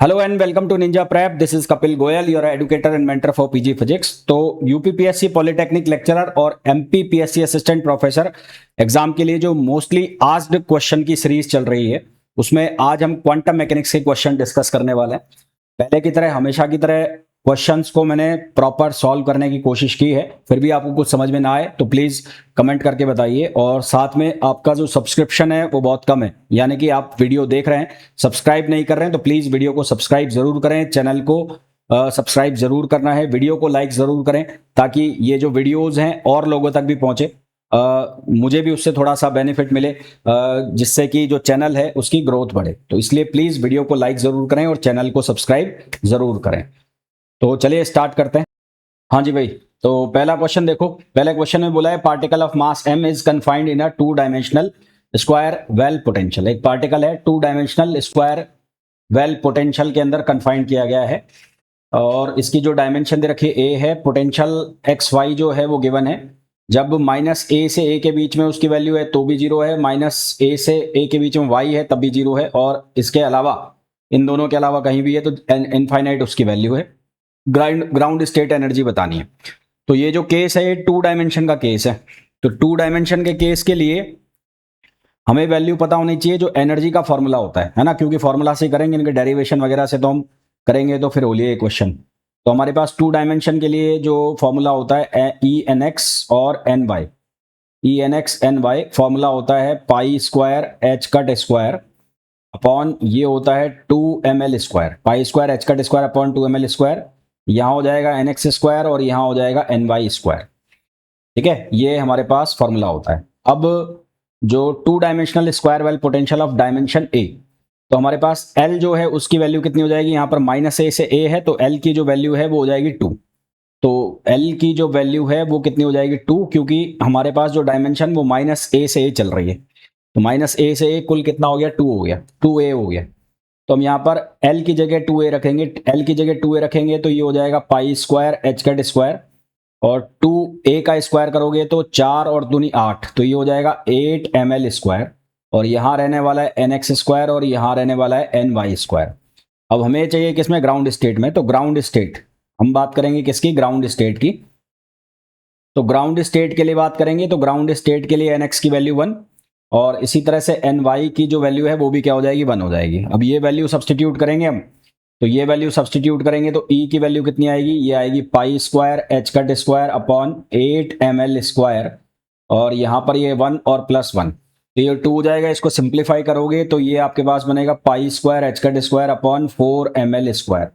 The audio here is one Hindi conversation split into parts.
Hello and welcome to Ninja Prep. This is Kapil Goyal, your educator and mentor for PG physics. तो यूपीपीएससी पॉलिटेक्निक लेक्चरर और एमपीपीएससी असिस्टेंट प्रोफेसर एग्जाम के लिए जो मोस्टली आस्क्ड क्वेश्चन की सीरीज चल रही है, उसमें आज हम क्वांटम मैकेनिक्स के क्वेश्चन डिस्कस करने वाले हैं। पहले की तरह, हमेशा की तरह क्वेश्चंस को मैंने प्रॉपर सॉल्व करने की कोशिश की है। फिर भी आपको कुछ समझ में ना आए तो प्लीज़ कमेंट करके बताइए। और साथ में आपका जो सब्सक्रिप्शन है वो बहुत कम है, यानी कि आप वीडियो देख रहे हैं, सब्सक्राइब नहीं कर रहे हैं, तो प्लीज़ वीडियो को सब्सक्राइब जरूर करें। चैनल को सब्सक्राइब जरूर करना है, वीडियो को लाइक जरूर करें, ताकि ये जो वीडियोज हैं और लोगों तक भी पहुंचे। मुझे भी उससे थोड़ा सा बेनिफिट मिले, जिससे कि जो चैनल है उसकी ग्रोथ बढ़े। तो इसलिए प्लीज़ वीडियो को लाइक जरूर करें और चैनल को सब्सक्राइब जरूर करें। तो चलिए स्टार्ट करते हैं। हाँ जी भाई, तो पहला क्वेश्चन देखो। पहले क्वेश्चन में बोला है particle of mass m is confined in a two dimensional square well potential. एक पार्टिकल है two dimensional square well potential के अंदर कन्फाइंड किया गया है, और इसकी जो डायमेंशन दे रखी है a है। पोटेंशियल एक्स वाई जो है वो गिवन है। जब माइनस ए से ए के बीच में उसकी वैल्यू है तो भी जीरो है, माइनस ए से ए के बीच में वाई है तब भी जीरो है, और इसके अलावा, इन दोनों के अलावा कहीं भी है तो इनफाइनाइट उसकी वैल्यू है। ग्राउंड स्टेट एनर्जी बतानी है। तो ये जो केस है ये टू डायमेंशन का केस है। तो टू डायमेंशन के केस के लिए हमें वैल्यू पता होनी चाहिए जो एनर्जी का फॉर्मूला होता है ना, क्योंकि फॉर्मूला से करेंगे, इनके डेरिवेशन वगैरह से तो हम करेंगे तो फिर होलिए क्वेश्चन। तो हमारे पास टू डायमेंशन के लिए जो फॉर्मूला होता है ई एन एक्स और N Y. E N X N Y formula होता है pi square H cut square upon, ये होता है 2ml square. Pi square H cut square upon 2ml square. यहाँ हो जाएगा एन एक्स स्क्वायर और यहाँ हो जाएगा एन वाई स्क्वायर। ठीक है, ये हमारे पास फॉर्मूला होता है। अब जो two dimensional square well potential of dimension ए, तो हमारे पास एल जो है उसकी वैल्यू कितनी हो जाएगी, यहाँ पर माइनस ए से ए है तो एल की जो वैल्यू है वो हो जाएगी 2। तो एल की जो वैल्यू है वो कितनी हो जाएगी 2, क्योंकि हमारे पास जो डायमेंशन वो माइनस ए से ए चल रही है। तो माइनस ए से ए कुल कितना हो गया, 2 हो गया, 2a हो गया। तो हम यहाँ पर L की जगह 2a रखेंगे। L की जगह 2a रखेंगे तो ये हो जाएगा पाई स्क्वायर एच कट स्क्वायर, और 2a का स्क्वायर करोगे तो 4 और दूनी 8, तो ये हो जाएगा 8ml स्क्वायर। और यहाँ रहने वाला है एन एक्स स्क्वायर और यहाँ रहने वाला है एन वाई स्क्वायर। अब हमें चाहिए किसमें, ग्राउंड स्टेट में। तो ग्राउंड स्टेट हम बात करेंगे किसकी, ग्राउंड स्टेट की। तो ग्राउंड स्टेट के लिए बात करेंगे तो ग्राउंड स्टेट के लिए एन एक्स की वैल्यू 1, और इसी तरह से एन वाई की जो वैल्यू है वो भी क्या हो जाएगी, 1 हो जाएगी। अब ये वैल्यू सब्सटीट्यूट करेंगे हम, तो ये वैल्यू सब्सटीट्यूट करेंगे तो ई की वैल्यू कितनी आएगी, ये आएगी पाई square H cut square upon 8ml square, और यहाँ पर ये 1 और प्लस 1, तो ये 2 हो जाएगा। इसको सिंप्लीफाई करोगे तो ये आपके पास बनेगा पाई square H cut square upon 4ml square.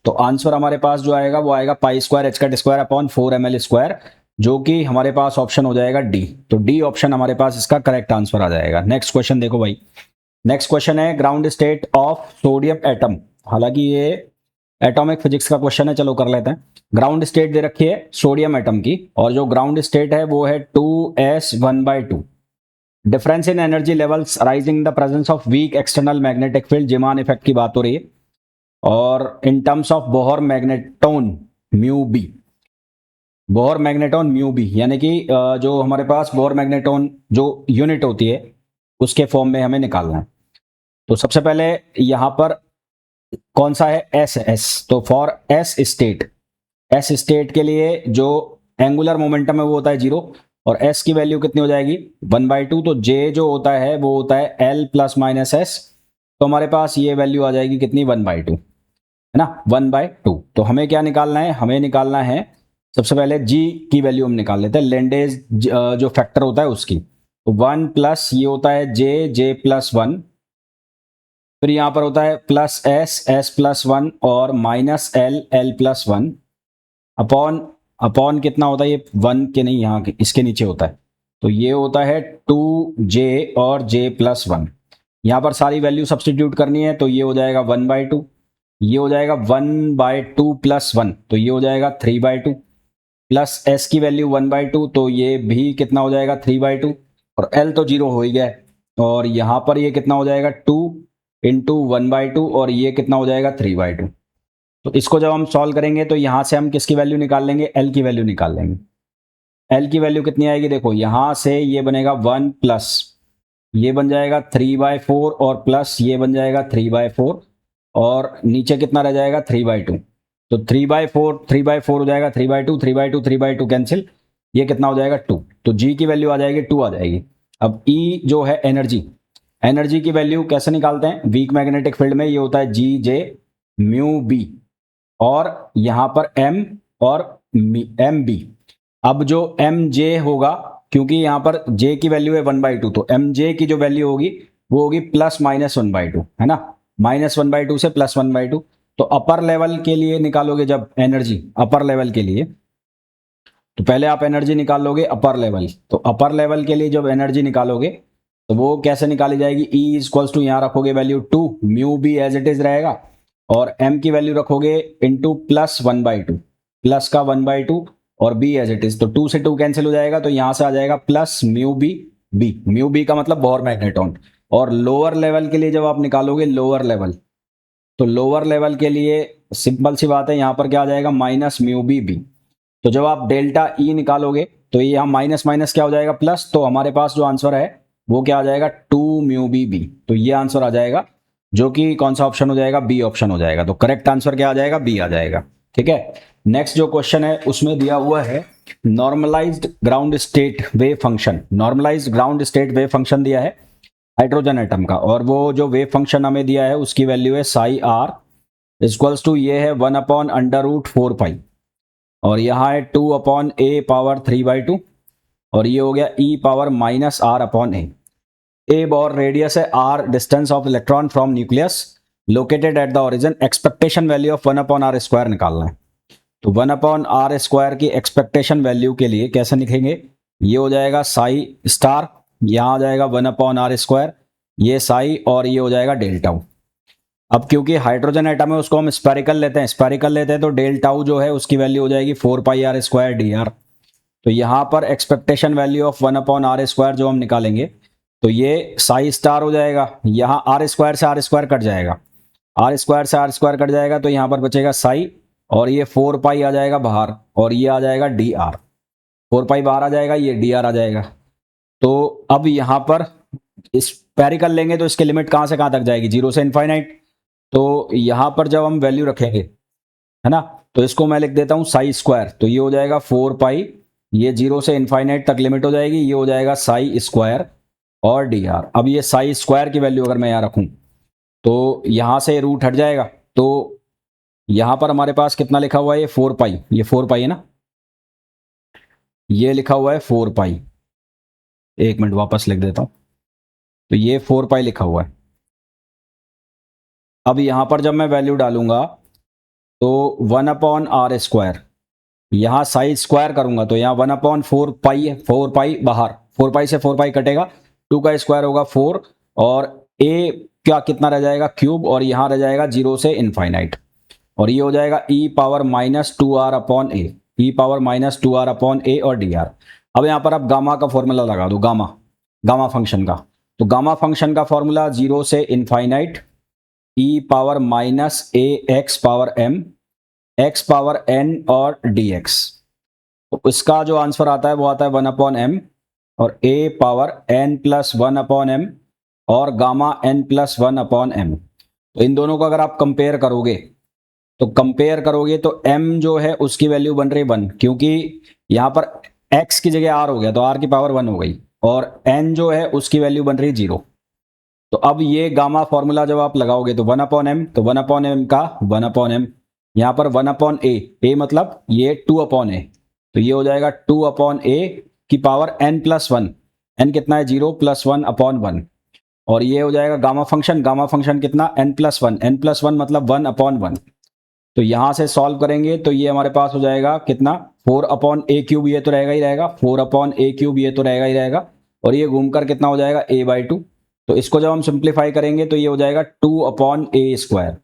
तो आंसर हमारे पास जो आएगा वो आएगा पाई square H cut square upon 4ml square, जो कि हमारे पास ऑप्शन हो जाएगा डी। तो डी ऑप्शन हमारे पास इसका करेक्ट आंसर आ जाएगा। नेक्स्ट क्वेश्चन देखो भाई। नेक्स्ट क्वेश्चन है ground state of sodium atom. हालांकि ये एटॉमिक फिजिक्स का क्वेश्चन है, चलो कर लेते हैं। ग्राउंड स्टेट दे रखी है सोडियम एटम की, और जो ग्राउंड स्टेट है वो है 2s1/2। Difference in energy levels arising the presence of weak external magnetic field, Zeeman effect की बात हो रही है, और in terms of Bohr magneton mu B. Bohr magneton mu B, यानी कि जो हमारे पास बोहर मैग्नेटोन जो यूनिट होती है उसके फॉर्म में हमें निकालना है। तो सबसे पहले यहां पर कौन सा है, एस। तो for S state, S state के लिए जो एंगुलर मोमेंटम है वो होता है 0, और एस की वैल्यू कितनी हो जाएगी 1/2। तो जे जो होता है वो होता है एल प्लस माइनस एस। तो हमारे पास ये वैल्यू आ जाएगी कितनी, 1/2, है ना, 1/2। तो हमें क्या निकालना है, हमें निकालना है सबसे पहले जी की वैल्यू हम निकाल लेते हैं, लेंडेज जो फैक्टर होता है उसकी। तो 1 प्लस ये होता है जे प्लस 1, फिर यहां पर होता है प्लस एस प्लस 1, और minus L plus 1 upon, upon कितना होता है ये 1 के नहीं, यहाँ के इसके नीचे होता है। तो ये होता है 2j और j प्लस 1। यहाँ पर सारी वैल्यू सब्सटीट्यूट करनी है, तो ये हो जाएगा 1/2, ये हो जाएगा 1/2 प्लस 1, तो ये हो जाएगा 3/2, प्लस एस की वैल्यू 1/2, तो ये भी कितना हो जाएगा 3/2, और एल तो 0 हो ही गया है, और यहाँ पर ये कितना हो जाएगा 2 इंटू 1/2, और ये कितना हो जाएगा 3/2। तो इसको जब हम सॉल्व करेंगे तो यहाँ से हम किसकी वैल्यू निकाल लेंगे, एल की वैल्यू निकाल लेंगे। एल की वैल्यू कितनी आएगी, देखो यहाँ से ये बनेगा 1 प्लस ये बन जाएगा 3/4, और प्लस ये बन जाएगा 3/4, और नीचे कितना रह जाएगा 3/2। तो 3/4 3/4 हो जाएगा 3/2 3/2 3/2 कैंसिल, ये कितना हो जाएगा 2। तो जी की वैल्यू आ जाएगी 2 आ जाएगी। अब ई जो है एनर्जी, एनर्जी की वैल्यू कैसे निकालते हैं, वीक मैग्नेटिक फील्ड में ये होता है जी जे म्यू बी, और यहां पर एम और एम बी। अब जो एम जे होगा, क्योंकि यहां पर जे की वैल्यू है 1/2, तो एम जे की जो वैल्यू होगी वो होगी +-1/2, है ना, -1/2 से +1/2। तो अपर लेवल के लिए निकालोगे जब एनर्जी, अपर लेवल के लिए, तो पहले आप एनर्जी निकाल लोगे अपर लेवल। तो अपर लेवल के लिए जब एनर्जी निकालोगे तो वो कैसे निकाली जाएगी, E इक्वल्स टू यहाँ रखोगे value 2, mu B as it is रहेगा, और m की वैल्यू रखोगे इंटू +1/2, प्लस का 1/2 और b एज इट इज, तो 2 से 2 कैंसिल हो जाएगा, तो यहां से आ जाएगा plus mu B B, mu B का मतलब बोर मैग्नेटॉन। और लोअर लेवल के लिए जब आप निकालोगे लोअर लेवल, तो लोअर लेवल के लिए सिंपल सी बात है, यहां पर क्या आ जाएगा माइनस म्यू बी बी। तो जब आप डेल्टा ई निकालोगे तो ये यहाँ माइनस माइनस क्या हो जाएगा प्लस, तो हमारे पास जो आंसर है वो क्या आ जाएगा 2 म्यू बी बी। तो ये आंसर आ जाएगा, जो कि कौन सा ऑप्शन हो जाएगा, बी ऑप्शन हो जाएगा। तो करेक्ट आंसर क्या आ जाएगा, बी आ जाएगा। ठीक है, नेक्स्ट जो क्वेश्चन है उसमें दिया हुआ है normalised ground state wave function. Normalised ground state wave function दिया है हाइड्रोजन एटम का, और वो जो वेव फंक्शन हमें दिया है उसकी वैल्यू है साई आर इक्वल्स टू, ये है 1/√4π, और यहाँ है 2/a⁻³ और ये हो गया e⁻⁻r/a। ए और रेडियस है r, distance of electron from nucleus located at the origin. Expectation value of 1/r² निकालना है। तो 1/r² की एक्सपेक्टेशन वैल्यू के लिए कैसे लिखेंगे, ये हो जाएगा साई स्टार, यहाँ आ जाएगा 1/r², ये साई, और ये हो जाएगा डेल्टा। अब क्योंकि हाइड्रोजन एटम है उसको हम स्पेरिकल लेते हैं, स्पेरिकल लेते हैं तो डेल्टा जो है उसकी वैल्यू हो जाएगी 4πr² dr। तो यहाँ पर एक्सपेक्टेशन वैल्यू ऑफ 1/r² जो हम निकालेंगे तो ये साई स्टार हो जाएगा, यहाँ r² से r² कट जाएगा, r² से r² कट जाएगा, तो यहाँ पर बचेगा साई, और ये 4π आ जाएगा बाहर, और ये आ जाएगा dr, 4π बाहर आ जाएगा, ये dr आ जाएगा। तो अब यहाँ पर स्पेरिकल लेंगे तो इसके लिमिट कहाँ से कहाँ तक जाएगी, 0 से इनफाइनाइट। तो यहां पर जब हम वैल्यू रखेंगे, है ना, तो इसको मैं लिख देता हूं साई स्क्वायर, तो ये हो जाएगा 4π, ये 0 से इनफाइनाइट तक लिमिट हो जाएगी, ये हो जाएगा साई स्क्वायर और dr। अब ये साई स्क्वायर की वैल्यू अगर मैं यहां रखूं तो यहां से रूट हट जाएगा, तो यहां पर हमारे पास कितना लिखा हुआ है, ये 4π, ये 4π है ना, ये लिखा हुआ है 4π, एक मिनट वापस लिख देता हूं, तो ये 4π लिखा हुआ है। अब यहां पर जब मैं वैल्यू डालूंगा तो 1/r², यहां साई स्क्वायर करूंगा तो यहां 1/4π है, 4π बाहर, 4π से 4π कटेगा, 2 का स्क्वायर होगा 4, और a क्या कितना रह जाएगा क्यूब, और यहां रह जाएगा 0 से इनफाइनाइट, और ये हो जाएगा e⁻⁻2r/a, e⁻⁻2r/a और dr। अब यहां पर आप गामा का फॉर्मूला लगा दो, गामा फंक्शन का। तो गामा फंक्शन का फॉर्मूला 0 से इनफाइनाइट e⁻⁻ax⁻m x⁻n और dx। तो इसका जो आंसर आता है वो आता है 1/m और a⁻n+1/m और गामा n+1/m। तो इन दोनों को अगर आप कंपेयर करोगे तो m जो है उसकी वैल्यू बन रही 1, क्योंकि यहां पर x की जगह r हो गया तो r की पावर 1 हो गई, और n जो है उसकी वैल्यू बन रही 0। तो अब ये गामा फॉर्मूला जब आप लगाओगे तो 1/m, तो 1/m का 1/m, यहाँ पर 1/a, मतलब ये 2/a, तो ये हो जाएगा 2/a की पावर n+1, n कितना है 0 + 1/1, और ये हो जाएगा गामा फंक्शन कितना n+1 मतलब 1/1। तो यहाँ से सॉल्व करेंगे तो ये हमारे पास हो जाएगा कितना 4/a⁵, ये तो रहेगा ही रहेगा, 4/a⁵ ये तो रहेगा ही रहेगा, और ये घूमकर कितना हो जाएगा a/2। तो इसको जब हम सिंप्लीफाई करेंगे तो ये हो जाएगा 2/a²।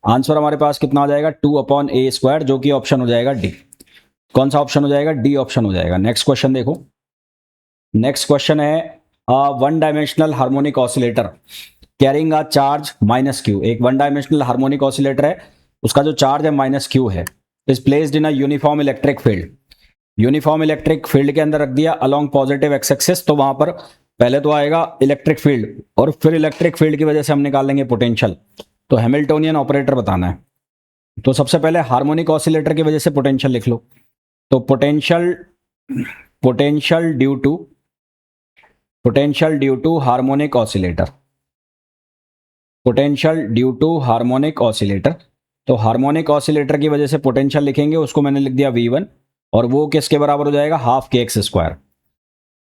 आंसर हमारे पास कितना आ जाएगा 2/a², जो कि ऑप्शन हो जाएगा डी। कौन सा ऑप्शन हो जाएगा, डी ऑप्शन हो जाएगा। नेक्स्ट क्वेश्चन देखो, नेक्स्ट क्वेश्चन है one dimensional harmonic oscillator carrying a charge -q। एक वन डायमेंशनल हार्मोनिक ऑसिलेटर है, उसका जो चार्ज है -q है, is placed in a uniform electric field. Uniform electric field के अंदर रख दिया अलोंग पॉजिटिव एक्स एक्सिस, तो वहां पर पहले तो आएगा इलेक्ट्रिक फील्ड और फिर इलेक्ट्रिक फील्ड की वजह से हम निकाल लेंगे पोटेंशियल। तो हैमिल्टोनियन ऑपरेटर बताना है। तो सबसे पहले हार्मोनिक ऑसिलेटर की वजह से पोटेंशियल लिख लो। तो potential potential due to harmonic oscillator, potential due to harmonic oscillator. तो हार्मोनिक ऑसिलेटर की वजह से पोटेंशियल लिखेंगे, उसको मैंने लिख दिया V1, और वो किसके बराबर हो जाएगा, हाफ के एक्स स्क्वायर।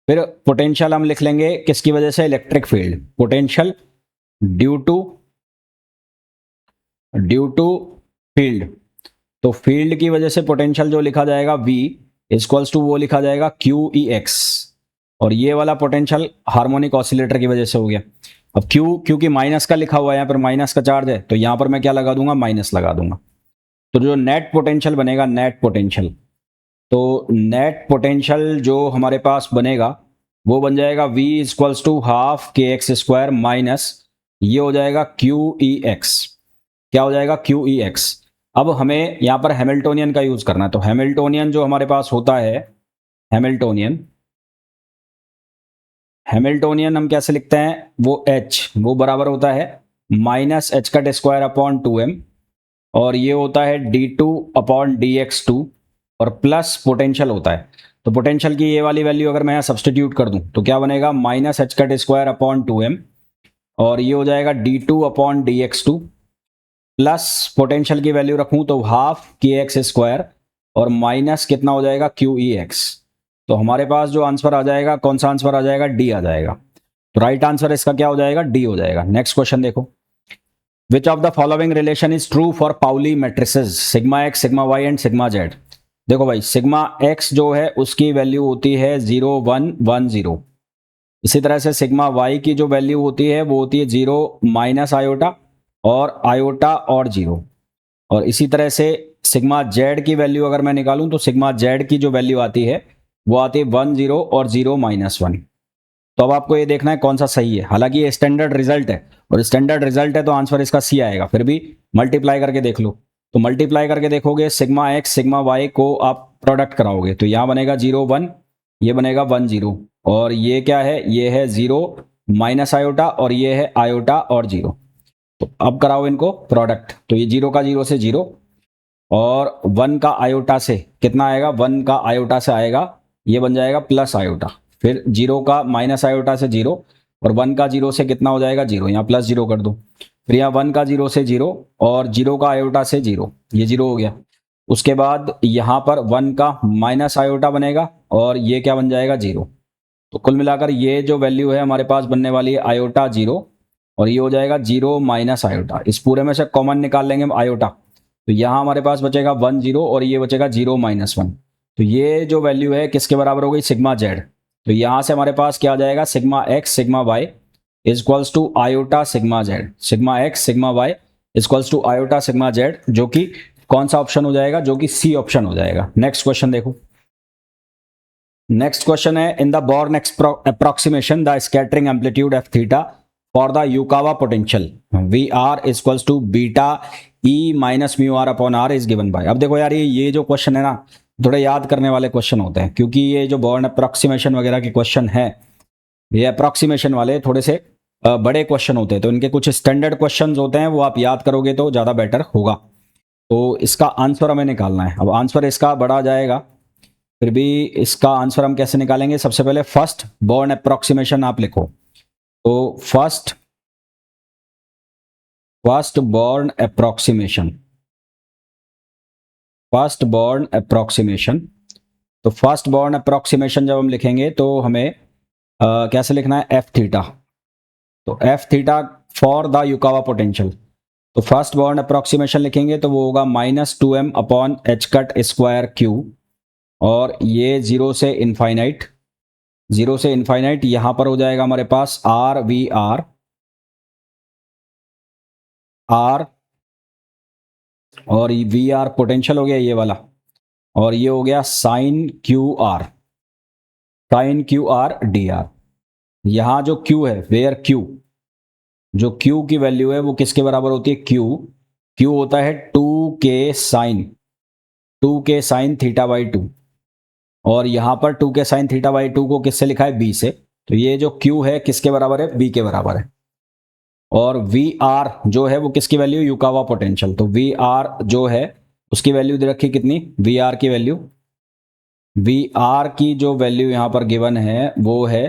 फिर पोटेंशियल हम लिख लेंगे किसकी वजह से, electric field, potential due to field. तो फील्ड की वजह से पोटेंशियल जो लिखा जाएगा V इक्वल्स टू वो लिखा जाएगा QEX, और ये वाला पोटेंशियल हार्मोनिक ऑसिलेटर की वजह से हो गया। अब Q क्योंकि माइनस का लिखा हुआ है, यहाँ पर माइनस का चार्ज है, तो यहाँ पर मैं क्या लगा दूंगा, माइनस लगा दूंगा। तो जो नेट पोटेंशियल बनेगा, नेट पोटेंशियल, तो नेट पोटेंशियल जो हमारे पास बनेगा वो बन जाएगा V इक्वल्स टू हाफ के एक्स स्क्वायर माइनस ये हो जाएगा QEX। क्या हो जाएगा, QEX। अब हमें यहाँ पर हैमिल्टोनियन का यूज करना है। तो हैमिल्टोनियन जो हमारे पास होता है, हैमिल्टोनियन हम कैसे लिखते हैं, वो H वो बराबर होता है minus H cut square upon 2m, और ये होता है d2 अपॉन dx2, और प्लस पोटेंशियल होता है। तो पोटेंशियल की ये वाली वैल्यू अगर मैं यहाँ सब्सटीट्यूट कर दूं तो क्या बनेगा, minus H cut square upon 2m, और ये हो जाएगा d2 upon dx2, plus potential की वैल्यू रखूं तो हाफ के एक्स स्क्वायर, और माइनस कितना हो जाएगा, QEX। तो हमारे पास जो आंसर आ जाएगा, कौन सा आंसर आ जाएगा, डी आ जाएगा। तो राइट आंसर इसका क्या हो जाएगा, डी हो जाएगा। नेक्स्ट क्वेश्चन देखो, which of the following relation is true for Pauli matrices sigma X, sigma Y and sigma Z. देखो भाई, सिग्मा एक्स जो है उसकी वैल्यू होती है 0 1 1 0। इसी तरह से सिग्मा वाई की जो वैल्यू होती है वो होती है 0 माइनस आयोटा और आयोटा और 0। और इसी तरह से सिग्मा जेड की वैल्यू अगर मैं निकालूं तो सिग्मा जेड की जो वैल्यू आती है वो आती है 1 0 और 0 माइनस 1। तो अब आपको ये देखना है कौन सा सही है। हालांकि ये स्टैंडर्ड रिजल्ट है, और स्टैंडर्ड रिजल्ट है तो आंसर इसका सी आएगा, फिर भी मल्टीप्लाई करके देख लो। तो मल्टीप्लाई करके देखोगे, सिग्मा एक्स सिग्मा वाई को आप प्रोडक्ट कराओगे तो यहाँ बनेगा 0 1, ये बनेगा 1 0, और ये क्या है, ये है 0 माइनस आयोटा और ये है आयोटा और 0। तो अब कराओ इनको प्रोडक्ट, तो ये 0 का 0 से 0, और 1 का आयोटा से कितना आएगा, 1 का आयोटा से आएगा, ये बन जाएगा प्लस आयोटा। फिर 0 का माइनस आयोटा से 0, और 1 का 0 से कितना हो जाएगा, 0, यहाँ प्लस 0 कर दो। फिर यहाँ 1 का 0 से 0, और 0 का आयोटा से 0, ये 0 हो गया। उसके बाद यहाँ पर 1 का माइनस आयोटा बनेगा, और ये क्या बन जाएगा, 0। तो कुल मिलाकर ये जो वैल्यू है हमारे पास बनने वाली है आयोटा 0, और ये हो जाएगा 0 माइनस आयोटा। इस पूरे में से कॉमन निकाल लेंगे हम आयोटा, तो यहाँ हमारे पास बचेगा 1 0, और ये बचेगा 0 माइनस 1। तो ये जो वैल्यू है किसके बराबर हो गई, सिग्मा जेड। तो यहाँ से हमारे पास क्या आ जाएगा, sigma X sigma Y equals to iota sigma Z, sigma X sigma Y equals to iota sigma Z, जो कि कौन सा ऑप्शन हो जाएगा, जो कि सी ऑप्शन हो जाएगा। नेक्स्ट क्वेश्चन देखो, नेक्स्ट क्वेश्चन है, in the Born approximation the scattering amplitude F theta for the Yukawa potential V R equals to beta E minus mu R upon R is given by. अब देखो यार, ये जो क्वेश्चन है ना, थोड़े याद करने वाले क्वेश्चन होते हैं, क्योंकि ये जो बोर्न अप्रोक्सीमेशन वगैरह के क्वेश्चन है, ये अप्रोक्सीमेशन वाले थोड़े से बड़े क्वेश्चन होते हैं, तो इनके कुछ स्टैंडर्ड क्वेश्चंस होते हैं, वो आप याद करोगे तो ज़्यादा बेटर होगा। तो इसका आंसर हमें निकालना है। अब आंसर इसका बड़ा आ जाएगा, फिर भी इसका आंसर हम कैसे निकालेंगे, सबसे पहले फर्स्ट बोर्न अप्रोक्सीमेशन आप लिखो। तो first Born approximation, first Born approximation. तो फर्स्ट बोर्न अप्रोक्सीमेशन जब हम लिखेंगे तो हमें कैसे लिखना है, एफ थीटा। तो F theta for the Yukawa potential, तो फर्स्ट बोर्न अप्रोक्सीमेशन लिखेंगे तो वो होगा -2m upon H cut square Q, और ये 0 से इनफाइनाइट, 0 से इनफाइनाइट, यहां पर हो जाएगा हमारे पास आर वी आर, आर और वी आर पोटेंशियल हो गया ये वाला, और ये हो गया sine Q R, sine Q R D R. यहां जो क्यू है, वेयर क्यू, जो क्यू की वैल्यू है वो किसके बराबर होती है, क्यू होता है 2k साइन थीटा बाई 2, और यहां पर 2k साइन थीटा बाई 2 को किससे लिखा है, b से। तो ये जो क्यू है किसके बराबर है, b के बराबर है। और वी आर जो है वो किसकी वैल्यू, युकावा पोटेंशियल। तो वी आर जो है उसकी वैल्यू दे रखी कितनी, वी आर की वैल्यू, वी आर की जो वैल्यू यहां पर गिवन है वो है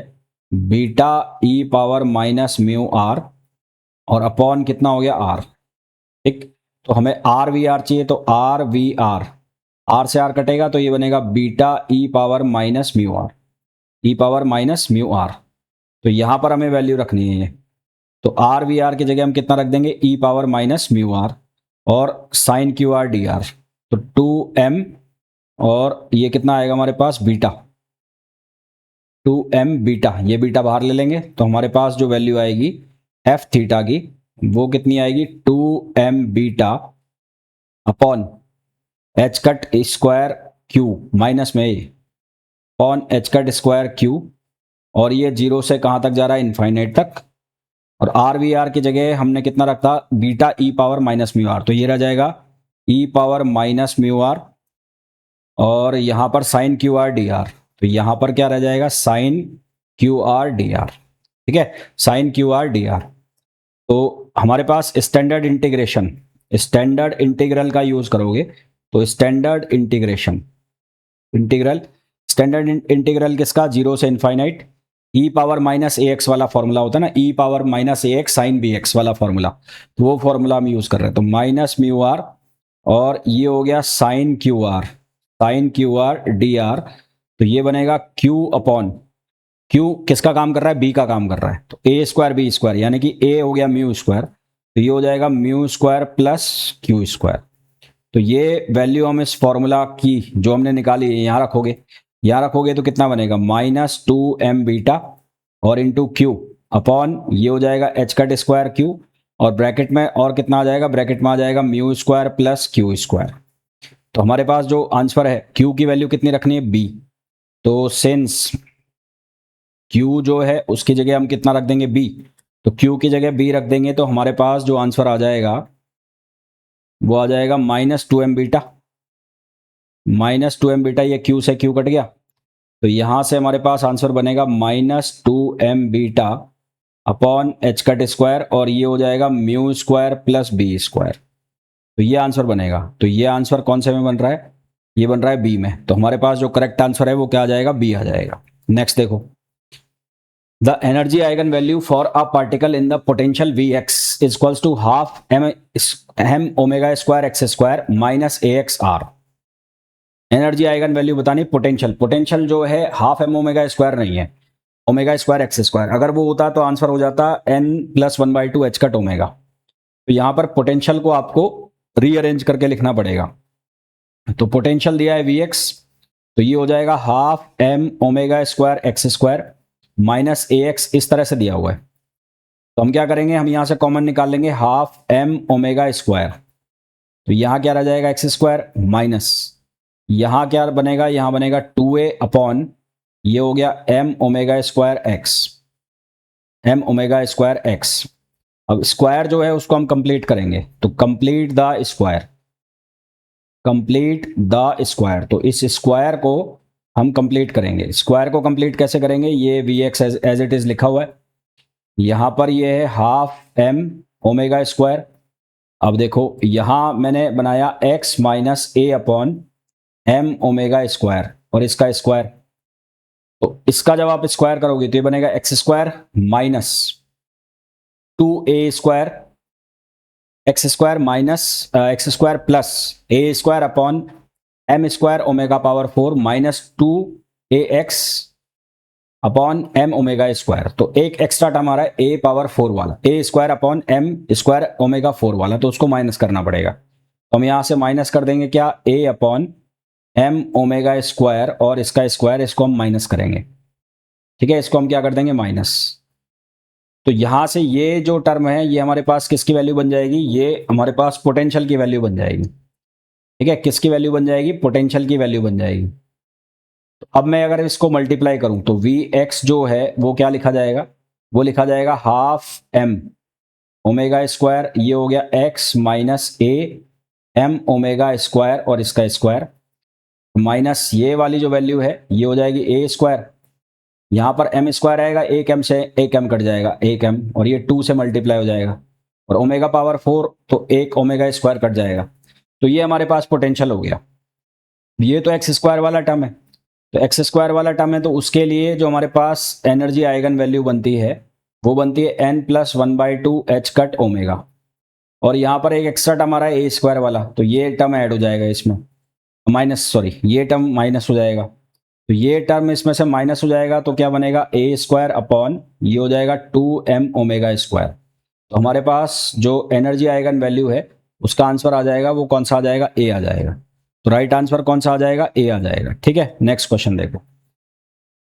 beta E power minus mu R और अपॉन कितना हो गया आर। ठीक, तो हमें आर वी आर चाहिए, तो आर वी आर से आर कटेगा तो ये बनेगा beta E power minus mu R, E power minus mu R. तो यहां पर हमें वैल्यू रखनी है ये, तो आर वी आर की जगह हम कितना रख देंगे, E power minus mu R और sine Q R D R, तो 2m और ये कितना आएगा हमारे पास बीटा, 2m बीटा, ये बीटा बाहर ले लेंगे तो हमारे पास जो वैल्यू आएगी एफ थीटा की वो कितनी आएगी, 2m beta upon H cut square Q minus में A upon H cut square Q, और ये जीरो से कहां तक जा रहा है, इनफाइनाइट तक। और आर वी आर की जगह हमने कितना रखा, beta E power minus mu R, तो ये रह जाएगा E power minus mu R और यहां पर sine Q R D R, तो यहां पर क्या रह जाएगा, sine Q R D R. ठीक है, sine Q R D R. तो हमारे पास स्टैंडर्ड इंटीग्रेशन, स्टैंडर्ड इंटीग्रल का यूज करोगे तो standard integration, integral standard integral किसका, जीरो से infinite, E power minus A x वाला फॉर्मूला होता है ना, ई power minus A x sine B x वाला फॉर्मूला, तो वो फॉर्मूला हम यूज कर रहे हैं। तो माइनस म्यू आर और ये हो गया sine Q R, sine Q R D R, तो ये बनेगा क्यू अपॉन, क्यू किसका काम कर रहा है, बी का काम कर रहा है, तो ए स्क्वायर बी स्क्वायर, यानी कि ए हो गया म्यू स्क्वायर, तो ये हो जाएगा mu square plus Q square. तो ये वैल्यू हम इस फॉर्मूला की जो हमने निकाली है यहाँ रखोगे, यहाँ रखोगे तो कितना बनेगा, माइनस 2m बीटा और इंटू क्यू अपॉन ये हो जाएगा एच कट स्क्वायर क्यू और ब्रैकेट में और कितना आ जाएगा, ब्रैकेट में आ जाएगा mu square plus Q square. तो हमारे पास जो आंसर है क्यू की वैल्यू कितनी रखनी है, बी, तो सिंस क्यू जो है उसकी जगह हम कितना रख देंगे, बी, तो क्यू की जगह बी रख देंगे तो हमारे पास जो आंसर आ जाएगा वो आ जाएगा minus 2m beta, minus 2m beta, ये क्यू से क्यू कट गया, तो यहां से हमारे पास आंसर बनेगा minus 2m beta upon H cut square और ये हो जाएगा mu square plus B square, तो ये आंसर बनेगा। तो ये आंसर कौन से में बन रहा है, ये बन रहा है बी में, तो हमारे पास जो करेक्ट आंसर है वो क्या आ जाएगा, बी आ जाएगा। नेक्स्ट देखो, the energy eigenvalue for a particle in the potential V X is equals to half M omega square X square minus A X R. Energy eigenvalue बतानी, पोटेंशियल, पोटेंशियल जो है हाफ एम ओमेगा स्क्वायर नहीं है, ओमेगा स्क्वायर एक्स स्क्वायर, अगर वो होता तो आंसर हो जाता n plus 1/2 H cut omega. तो यहां पर पोटेंशियल को आपको रीअरेंज करके लिखना पड़ेगा। तो पोटेंशियल दिया है वी एक्स, तो ये हो जाएगा half M omega square X square minus A X, इस तरह से दिया हुआ है। तो हम क्या करेंगे, हम यहां से कॉमन निकाल लेंगे हाफ एम ओमेगा स्क्वायर, तो यहां क्या रह जाएगा एक्स स्क्वायर माइनस, यहां क्या बनेगा, यहां बनेगा 2a अपॉन ये हो गया M omega square X, M omega square X. अब स्क्वायर जो है उसको हम कंप्लीट करेंगे, तो complete the square, complete the square, तो इस स्क्वायर को हम कंप्लीट करेंगे। स्क्वायर को कंप्लीट कैसे करेंगे, ये V X as it is लिखा हुआ है, यहां पर ये है हाफ एम ओमेगा स्क्वायर। अब देखो यहां मैंने बनाया x माइनस ए अपॉन एम ओमेगा स्क्वायर और इसका स्क्वायर, तो इसका जब आप स्क्वायर करोगे तो ये बनेगा X square minus 2a square X square minus X square plus A square upon M square omega power 4 minus 2ax upon M omega square. तो एक एक्स्ट्रा टर्म आ रहा है ए पावर 4 वाला, A square upon M square omega 4 वाला, तो उसको माइनस करना पड़ेगा। तो हम यहां से माइनस कर देंगे क्या, ए अपॉन एम ओमेगा स्क्वायर और इसका स्क्वायर, इसको हम माइनस करेंगे। ठीक है, इसको हम क्या कर देंगे माइनस। तो यहां से ये जो टर्म है ये हमारे पास किसकी वैल्यू बन जाएगी, ये हमारे पास पोटेंशियल की वैल्यू बन जाएगी। ठीक है, किसकी वैल्यू बन जाएगी, पोटेंशियल की वैल्यू बन जाएगी। तो अब मैं अगर इसको मल्टीप्लाई करूं तो वी एक्स जो है वो क्या लिखा जाएगा, वो लिखा जाएगा हाफ एम ओमेगा स्क्वायर, ये हो गया X minus A M omega square और इसका स्क्वायर माइनस ये वाली जो वैल्यू है ये हो जाएगी ए स्क्वायर, यहाँ पर m स्क्वायर आएगा, एक m से एक m कट जाएगा, एक m, और ये 2 से मल्टीप्लाई हो जाएगा, और ओमेगा पावर 4 तो एक ओमेगा स्क्वायर कट जाएगा। तो ये हमारे पास पोटेंशियल हो गया। ये तो एक्स स्क्वायर वाला टर्म है, तो एक्स स्क्वायर वाला टर्म है, तो उसके लिए जो हमारे पास एनर्जी आइगन वैल्यू बनती है वो बनती है n plus 1/2 h cut omega, और यहाँ पर एक एक्स्ट्रा टर्म आ रहा है ए स्क्वायर वाला, तो ये टर्म ऐड हो जाएगा इसमें, ये टर्म माइनस हो जाएगा, तो ये टर्म इसमें से माइनस हो जाएगा, तो क्या बनेगा ए स्क्वायर अपॉन ये हो जाएगा 2m ओमेगा स्क्वायर। तो हमारे पास जो एनर्जी आइगन वैल्यू है उसका आंसर आ जाएगा, वो कौन सा आ जाएगा, ए आ जाएगा। तो राइट आंसर कौन सा आ जाएगा, ए आ जाएगा। ठीक है, नेक्स्ट क्वेश्चन देखो।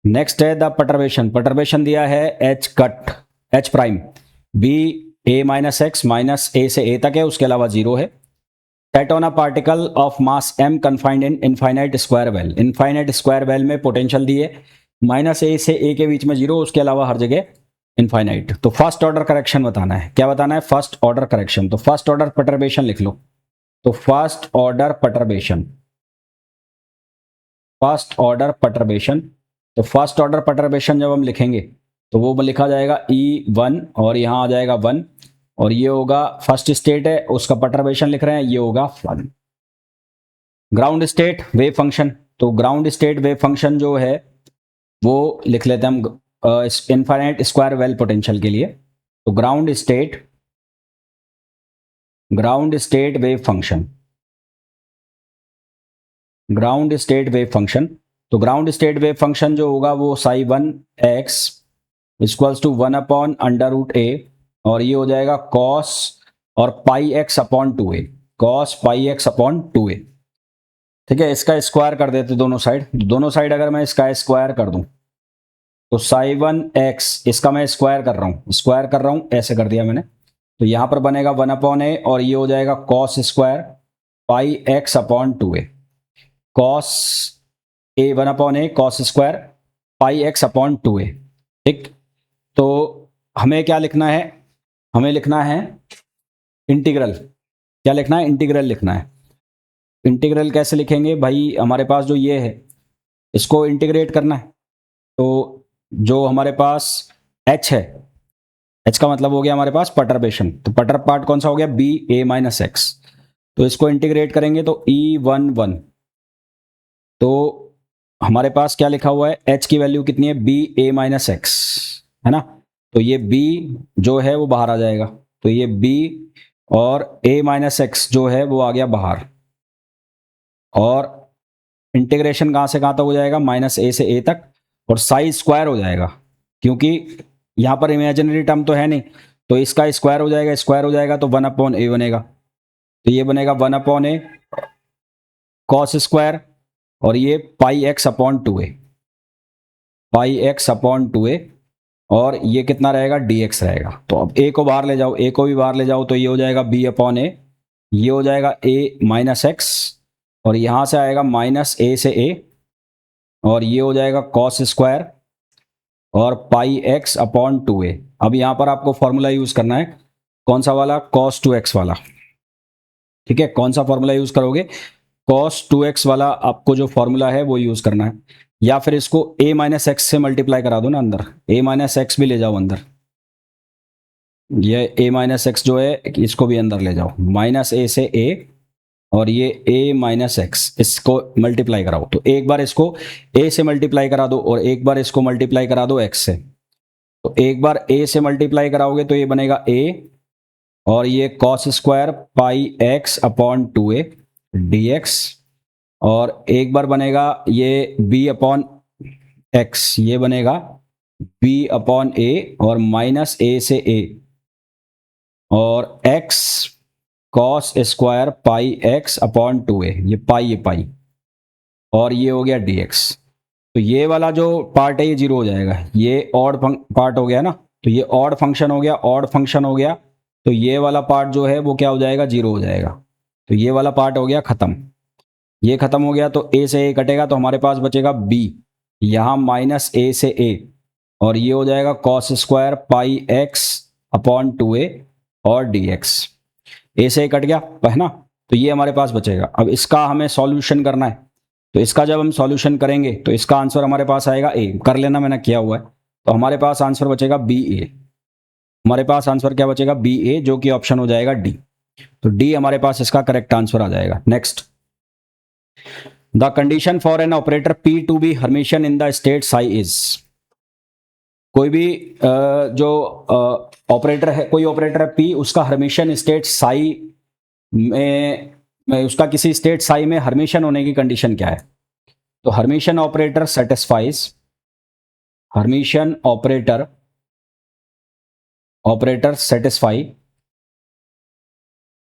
नेक्स्ट है द परटर्बेशन। परटर्बेशन दिया है H cut H prime B A minus X minus A से ए तक है, उसके अलावा 0 है। Set on a particle of mass m confined in infinite square well. Infinite square well में पोटेंशियल दिए माइनस ए से ए के बीच में 0, उसके अलावा हर जगह इनफाइनाइट। तो फर्स्ट ऑर्डर करेक्शन बताना है। क्या बताना है, फर्स्ट ऑर्डर करेक्शन। तो फर्स्ट ऑर्डर परटर्बेशन लिख लो। तो first order perturbation, first order perturbation. तो फर्स्ट ऑर्डर परटर्बेशन जब हम लिखेंगे तो वो लिखा जाएगा E1, और यहाँ आ जाएगा 1, और ये होगा फर्स्ट स्टेट है उसका परटर्बेशन लिख रहे हैं, ये होगा 1। Ground state wave function. तो ग्राउंड स्टेट वेव फंक्शन जो है वो लिख लेते हैं हम इनफाइनाइट स्क्वायर वेल पोटेंशियल के लिए। तो ground state wave function, ground state wave function. तो ग्राउंड स्टेट वेव फंक्शन जो होगा वो psi1x इक्वल्स टू 1/√a, और ये हो जाएगा cos और πx/2a, cos πx/2a। ठीक है, इसका स्क्वायर कर देते दोनों साइड। दोनों साइड अगर मैं इसका स्क्वायर कर दूं तो psi1x, इसका मैं स्क्वायर कर रहा हूं, ऐसे कर दिया मैंने। तो यहां पर बनेगा 1/a, और ये हो जाएगा cos square πx/2a, cos a 1/a cos square πx/2a। ठीक, तो हमें क्या लिखना है, हमें लिखना है इंटीग्रल। क्या लिखना है, इंटीग्रल लिखना है। इंटीग्रल कैसे लिखेंगे भाई, हमारे पास जो ये है इसको इंटीग्रेट करना है। तो जो हमारे पास h है, h का मतलब हो गया हमारे पास परटर्बेशन। तो परटर पार्ट कौन सा हो गया, बी ए माइनस एक्स। तो इसको इंटीग्रेट करेंगे तो E11, तो हमारे पास क्या लिखा हुआ है, h की वैल्यू कितनी है, बी ए माइनस एक्स, है ना। तो ये b जो है वो बाहर आ जाएगा, तो ये b और a माइनस एक्स जो है वो आ गया बाहर, और इंटीग्रेशन कहाँ से कहाँ तक हो जाएगा, -a से a तक, और साई स्क्वायर हो जाएगा, क्योंकि यहाँ पर इमेजिनरी टर्म तो है नहीं, तो इसका स्क्वायर हो जाएगा, तो 1/a बनेगा। तो ये बनेगा 1/a cos स्क्वायर, और ये πx/2a, और ये कितना रहेगा, dx रहेगा। तो अब a को बाहर ले जाओ, a को भी बाहर ले जाओ, तो ये हो जाएगा b/a, ये हो जाएगा a माइनस एक्स, और यहाँ से आएगा -a से a, और ये हो जाएगा cos स्क्वायर और πx/2a। अब यहाँ पर आपको फॉर्मूला यूज करना है, कौन सा वाला, cos 2x वाला। ठीक है, कौन सा फॉर्मूला यूज करोगे, cos 2x वाला आपको जो फॉर्मूला है वो यूज करना है, या फिर इसको a माइनस एक्स से मल्टीप्लाई करा दो ना अंदर, a माइनस एक्स भी ले जाओ अंदर, ये a माइनस एक्स जो है इसको भी अंदर ले जाओ, -a से a, और ये a माइनस एक्स, इसको मल्टीप्लाई कराओ। तो एक बार इसको a से मल्टीप्लाई करा दो, और एक बार इसको मल्टीप्लाई करा दो x से। तो एक बार a से मल्टीप्लाई कराओगे तो ये बनेगा a, और ये cos स्क्वायर πx/2a dx, और एक बार बनेगा ये b/x, ये बनेगा b/a, और -a से a, और x cos स्क्वायर πx/2a, ये पाई, और ये हो गया dx। तो ये वाला जो पार्ट है ये 0 हो जाएगा, ये ऑड पार्ट हो गया ना, तो ये ऑड फंक्शन हो गया, तो ये वाला पार्ट जो है वो क्या हो जाएगा, 0 हो जाएगा। तो ये वाला पार्ट हो गया खत्म, ये खत्म हो गया, तो a से a कटेगा, तो हमारे पास बचेगा b, यहाँ -a से a, और ये हो जाएगा cos स्क्वायर πx/2a और dx। a से a कट गया है ना, तो ये हमारे पास बचेगा। अब इसका हमें सॉल्यूशन करना है, तो इसका जब हम सॉल्यूशन करेंगे तो इसका आंसर हमारे पास आएगा ए, कर लेना, मैंने किया हुआ है। तो हमारे पास आंसर बचेगा बी ए, हमारे पास आंसर क्या बचेगा बी ए, जो कि ऑप्शन हो जाएगा डी। तो डी हमारे पास इसका करेक्ट आंसर आ जाएगा। Next, the condition for an operator P to be Hermitian in the state psi is. कोई भी जो ऑपरेटर है, कोई ऑपरेटर है पी, उसका हर्मिशियन स्टेट साई में उसका किसी स्टेट साई में हर्मिशियन होने की कंडीशन क्या है? तो Hermitian operator satisfies, Hermitian operator satisfy,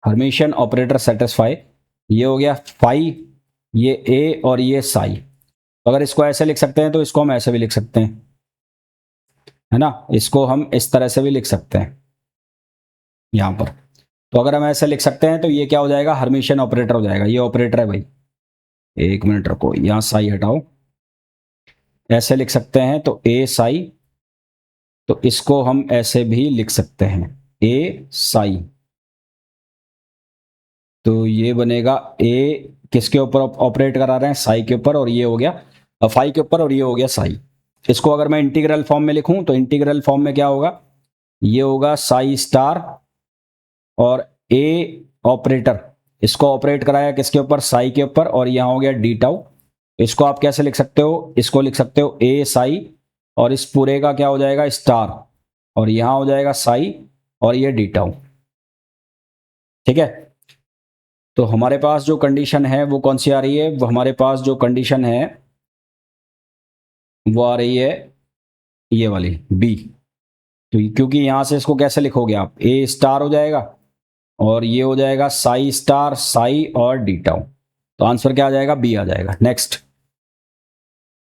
Hermitian operator satisfy, ये हो गया फाई, ये ए और ये साई। तो अगर इसको ऐसे लिख सकते हैं तो इसको हम ऐसे भी लिख सकते हैं, है ना, इसको हम इस तरह से भी लिख सकते हैं यहां पर। तो अगर हम ऐसे लिख सकते हैं तो ये क्या हो जाएगा, हर्मिशियन ऑपरेटर हो जाएगा। ये ऑपरेटर है भाई, एक मिनट रखो, यहां साई हटाओ, ऐसे लिख सकते हैं तो ए साई, तो इसको हम ऐसे भी लिख सकते हैं ए साई। तो ये बनेगा ए किसके ऊपर ऑपरेट करा रहे हैं, साई के ऊपर, और ये हो गया फाई के ऊपर, और ये हो गया साई। इसको अगर मैं इंटीग्रल फॉर्म में लिखूं तो इंटीग्रल फॉर्म में क्या होगा, ये होगा साई स्टार और ए ऑपरेटर, इसको ऑपरेट कराया किसके ऊपर, साई के ऊपर, और यहां हो गया डी टाउ। इसको आप कैसे लिख सकते हो, इसको लिख सकते हो ए साई, और इस पूरे का क्या हो जाएगा स्टार, और यहां हो जाएगा साई, और ये डी टाउ। ठीक है, तो हमारे पास जो कंडीशन है वो कौन सी आ रही है, वो हमारे पास जो कंडीशन है वो आ रही है ये वाली बी। तो क्योंकि यहां से इसको कैसे लिखोगे आप, ए स्टार हो जाएगा, और ये हो जाएगा साई स्टार, साई और डी टाउ। तो आंसर क्या आ जाएगा, बी आ जाएगा। Next,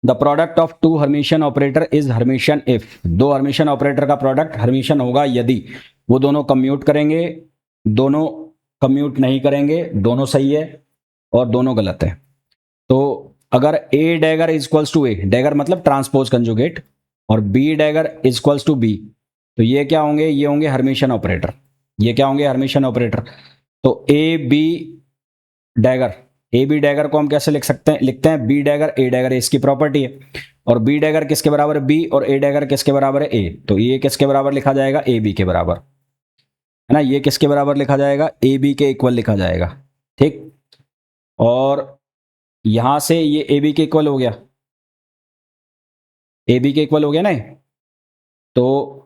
the product of two Hermitian operator is Hermitian if. दो हर्मिशियन ऑपरेटर का प्रोडक्ट हर्मिशियन होगा यदि वो दोनों कम्यूट करेंगे, दोनों कम्यूट नहीं करेंगे, दोनों सही है और दोनों गलत है। तो अगर A dagger is equals to A, dagger मतलब ट्रांसपोज कंजुगेट, और B dagger is equals to B, तो ये क्या होंगे, ये होंगे हर्मिशियन ऑपरेटर। ये क्या होंगे, हर्मिशियन ऑपरेटर। तो A B dagger, A B dagger को हम कैसे लिख सकते हैं, लिखते हैं बी डैगर ए डैगर, इसकी प्रॉपर्टी है। और बी डैगर किसके बराबर है, बी, और ए डैगर किसके बराबर है, ए। तो ये किसके बराबर लिखा जाएगा, ए बी के बराबर, है ना। ये किसके बराबर लिखा जाएगा, ए बी के इक्वल लिखा जाएगा। ठीक, और यहां से ये ए बी के इक्वल हो गया, ए बी के इक्वल हो गया ना। तो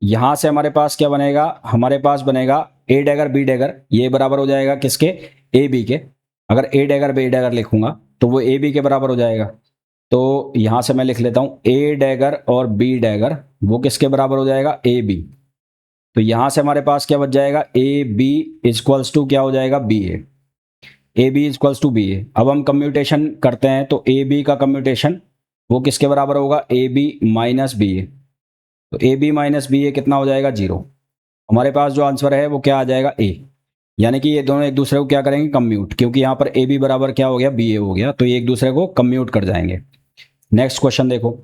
यहां से हमारे पास क्या बनेगा, हमारे पास बनेगा ए डैगर बी डैगर, ये बराबर हो जाएगा किसके, ए बी के। अगर ए डैगर बी डैगर लिखूंगा तो वो ए बी के बराबर हो जाएगा। तो यहां से मैं लिख लेता हूं ए डैगर और बी डैगर, वो किसके बराबर हो जाएगा, ए बी। तो यहां से हमारे पास क्या बच जाएगा, ए बी इक्वल्स टू क्या हो जाएगा, B A. A B equals to B A. अब हम कम्यूटेशन करते हैं तो ए बी का कम्यूटेशन वो किसके बराबर होगा, ए बी माइनस बी ए। तो ए बी माइनस बी ए कितना हो जाएगा, 0। हमारे पास जो आंसर है वो क्या आ जाएगा, ए। यानी कि ये दोनों एक दूसरे को क्या करेंगे, कम्यूट, क्योंकि यहाँ पर ए बी बराबर क्या हो गया, बी ए हो गया, तो ये एक दूसरे को कम्यूट कर जाएंगे। नेक्स्ट क्वेश्चन देखो,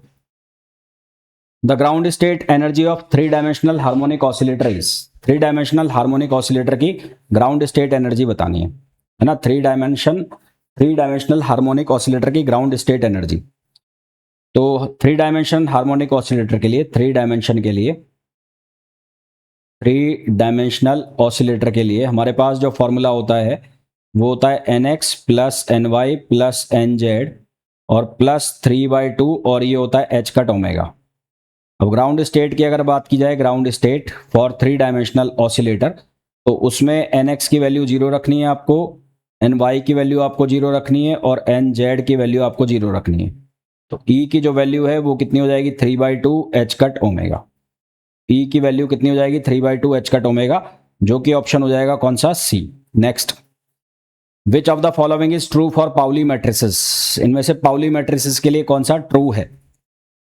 the ground state energy of three dimensional harmonic oscillator is. Three dimensional harmonic oscillator की ग्राउंड स्टेट एनर्जी बतानी है ना। थ्री डायमेंशनल हार्मोनिक ऑसिलेटर की ग्राउंड स्टेट एनर्जी। तो थ्री डायमेंशन हार्मोनिक ऑसिलेटर के लिए, थ्री डायमेंशनल ऑसिलेटर के लिए हमारे पास जो फॉर्मूला होता है वो होता है N X plus N Y plus N Z और प्लस 3/2, और ये होता है एच कट ओमेगा। अब ग्राउंड स्टेट की अगर बात की जाए, ground state for three dimensional oscillator, तो उसमें एन एक्स की वैल्यू 0 रखनी है आपको, एन वाई की वैल्यू आपको 0 रखनी है, और एन जेड की वैल्यू आपको 0 रखनी है। तो ई की जो वैल्यू है वो कितनी हो जाएगी, 3/2 एच कट ओमेगा। ई की वैल्यू कितनी हो जाएगी, 3/2 एच कट ओमेगा, जो कि ऑप्शन हो जाएगा कौन सा, C. Next, which of the following is true for Pauli matrices. इनमें से पाउली मैट्रिसेस के लिए कौन सा ट्रू है।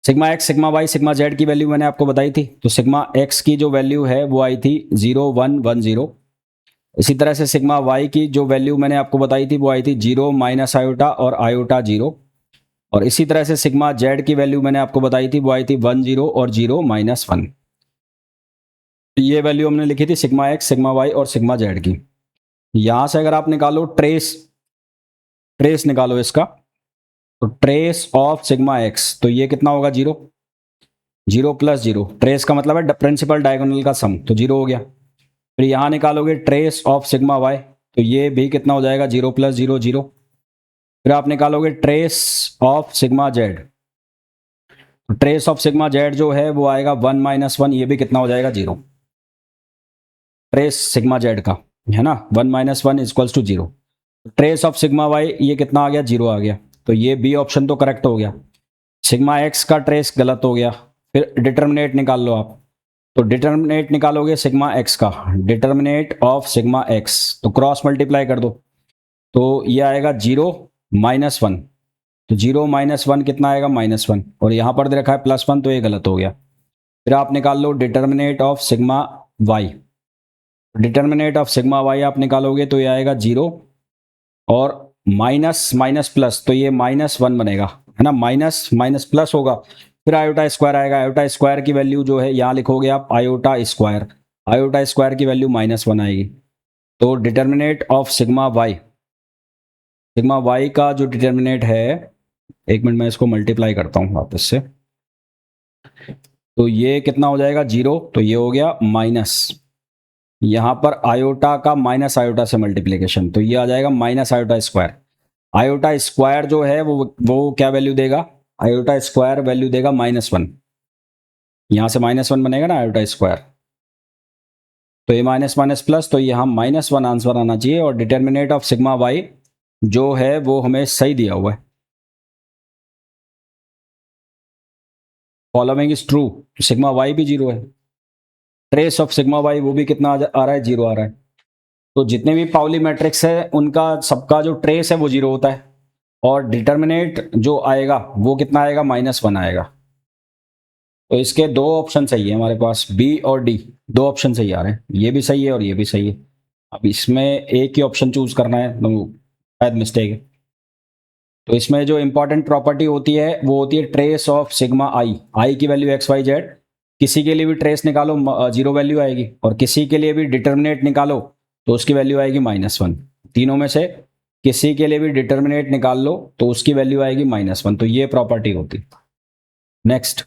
Sigma X, sigma Y, sigma Z की वैल्यू मैंने आपको बताई थी। तो सिग्मा एक्स की जो वैल्यू है वो आई थी 0 1 1 0। इसी तरह से सिग्मा वाई की जो वैल्यू मैंने आपको बताई थी वो आई थी 0 माइनस आयोटा और आयोटा 0। और इसी तरह से सिग्मा जेड की वैल्यू मैंने आपको बताई थी वो आई थी 1 0 और 0 माइनस 1। ये वैल्यू हमने लिखी थी सिग्मा एक्स, सिग्मा वाई और सिग्मा जेड की। यहां से अगर आप निकालो ट्रेस निकालो इसका, तो ट्रेस ऑफ सिग्मा एक्स, तो ये कितना होगा 0, 0 प्लस 0, ट्रेस का मतलब है प्रिंसिपल डायगोनल का सम, तो 0 हो गया। फिर यहाँ निकालोगे ट्रेस ऑफ सिग्मा वाई, तो ये भी कितना हो जाएगा 0 प्लस 0 0। फिर आप निकालोगे ट्रेस ऑफ सिग्मा जेड, तो ट्रेस ऑफ सिग्मा जेड जो है वो आएगा 1 माइनस 1, ये भी कितना हो जाएगा 0, ट्रेस सिग्मा जेड का, है ना, 1 minus 1 equals to 0। Trace of sigma Y ये कितना आ गया 0 आ गया, तो ये बी ऑप्शन तो करेक्ट हो गया। सिग्मा एक्स का ट्रेस गलत हो गया। फिर डिटर्मिनेट निकाल लो आप, तो डिटर्मिनेट निकालोगे सिग्मा एक्स का, डिटर्मिनेट ऑफ सिग्मा एक्स, तो क्रॉस मल्टीप्लाई कर दो, तो ये आएगा 0 माइनस 1, तो 0 माइनस 1 कितना आएगा -1, और यहाँ पर दे रखा है +1, तो ये गलत हो गया। फिर आप निकाल लो determinant of sigma Y, determinant of sigma Y आप निकालोगे तो ये आएगा 0 और माइनस माइनस प्लस, तो ये -1 बनेगा, है ना, माइनस माइनस प्लस होगा। फिर आयोटा स्क्वायर आएगा, आयोटा स्क्वायर की वैल्यू जो है यहाँ लिखोगे आप आयोटा स्क्वायर, आयोटा स्क्वायर की वैल्यू -1 आएगी। तो determinant of sigma Y, sigma Y का जो डिटर्मिनेट है, एक मिनट में इसको मल्टीप्लाई करता हूँ वापस से, तो ये कितना हो जाएगा 0, तो ये हो गया माइनस, यहाँ पर आयोटा का माइनस आयोटा से मल्टीप्लीकेशन, तो ये आ जाएगा minus iota square. Iota square जो है वो क्या वैल्यू देगा, आयोटा स्क्वायर वैल्यू देगा -1, यहाँ से -1 बनेगा ना आयोटा स्क्वायर, तो ये माइनस माइनस प्लस, तो यहाँ -1 आंसर आना चाहिए। और डिटर्मिनेट ऑफ सिग्मा वाई जो है वो हमें सही दिया हुआ है, following is true, sigma Y भी 0 है। ट्रेस ऑफ सिग्मा वाई वो भी कितना आ रहा है 0 आ रहा है। तो जितने भी पाउली मैट्रिक्स है उनका सबका जो ट्रेस है वो 0 होता है, और डिटर्मिनेट जो आएगा वो कितना आएगा -1 आएगा। तो इसके दो ऑप्शन सही है हमारे पास, बी और डी, दो ऑप्शन सही आ रहे हैं, ये भी सही है और ये भी सही है। अब इसमें एक ही ऑप्शन चूज करना है, तो शायद मिस्टेक है। तो इसमें जो इंपॉर्टेंट प्रॉपर्टी होती है वो होती है ट्रेस ऑफ सिग्मा आई, आई की वैल्यू XYZ, किसी के लिए भी ट्रेस निकालो 0 वैल्यू आएगी, और किसी के लिए भी डिटर्मिनेट निकालो तो उसकी वैल्यू आएगी -1, तीनों में से किसी के लिए भी डिटर्मिनेट निकाल लो तो उसकी वैल्यू आएगी -1, तो ये प्रॉपर्टी होती। Next,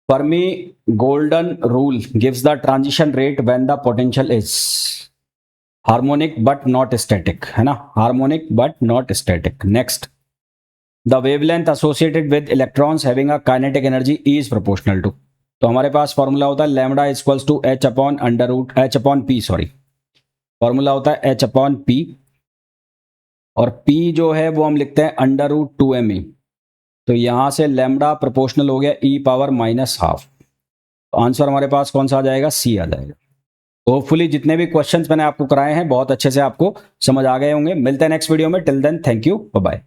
Fermi golden rule gives the transition rate when the potential is harmonic but not static, है ना, harmonic but not static. Next, the wavelength associated with electrons having a kinetic energy is proportional to, तो हमारे पास फॉर्मूला होता है lambda equals to H/P, sorry, formula होता है H/P, और P जो है वो हम लिखते हैं √2me, तो यहां से लैम्डा प्रोपोर्शनल हो गया e⁻⁻²। तो आंसर हमारे पास कौन सा आ जाएगा, C आ जाएगा। तो होपफुली जितने भी क्वेश्चंस मैंने आपको कराए हैं बहुत अच्छे से आपको समझ आ गए होंगे। मिलते हैं नेक्स्ट वीडियो में, till then thank you, bye bye.